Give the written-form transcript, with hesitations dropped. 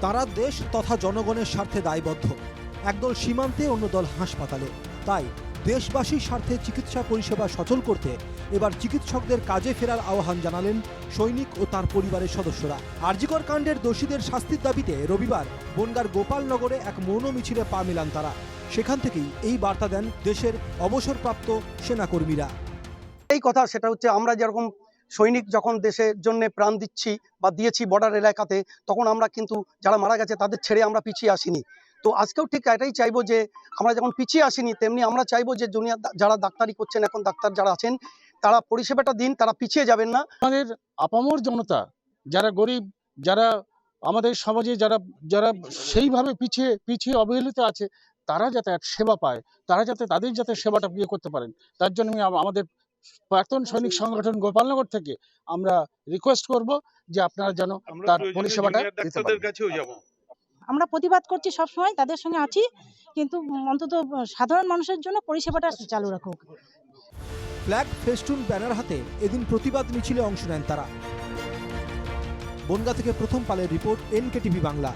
তারা দেশ তথা জনগণের স্বার্থে দায়বদ্ধ। একদল সীমান্তে, অন্য দল হাসপাতালে। তাই দেশবাসীর স্বার্থে চিকিৎসা পরিষেবা সচল করতে এবার চিকিৎসকদের কাজে ফেরার আহ্বান জানালেন সৈনিক ও তার পরিবারের সদস্যরা। আরজিকর কাণ্ডের দোষীদের শাস্তির দাবিতে রবিবার বনগাঁর গোপালনগরে এক মৌন মিছিলে পা মেলান তারা। সেখান থেকেই এই বার্তা দেন দেশের অবসরপ্রাপ্ত সেনাকর্মীরা। এই কথা সেটা হচ্ছে, আমরা যেরকম সৈনিক যখন দেশের জন্য প্রাণ দিচ্ছি বা দিয়েছি বর্ডার এলাকাতে, তখন আমরা কিন্তু যারা মারা গেছে তাদের ছেড়ে আমরা পিছিয়ে আসিনি। তো আজকেও ঠিক এটাই চাইবো যে আমরা যখন পিছিয়ে আসিনি, তেমনি আমরা চাইবো যে জুনিয়র যারা ডাক্তারি করছেন, এখন ডাক্তার যারা আছেন, তারা পরিষেবাটা দিন, তারা পিছিয়ে যাবেন না। আমাদের আপামর জনতা, যারা গরিব, যারা আমাদের সমাজে যারা যারা সেইভাবে পিছিয়ে অবহেলিত আছে, তারা যাতে এক সেবা পায়, তারা যাতে তাদের যাতে সেবাটা করতে পারেন, তার জন্য আমি আমাদের প্রাক্তন সৈনিক সংগঠন গোপালনগর থেকে আমরা রিকোয়েস্ট করব যে আপনারা যেন তার পরিষেবাটা দিতে পারেন। আমরা প্রতিবাদ করছি, সবসময় তাদের সঙ্গে আছি, কিন্তু অন্তত সাধারণ মানুষের জন্য পরিষেবাটা চালু রাখুক। ফ্ল্যাগ, ফেস্টুন, ব্যানার হাতে এদিন প্রতিবাদ মিছিলে অংশ নেন তারা। বনগাঁ থেকে প্রথম পালের রিপোর্ট, NKTV বাংলা।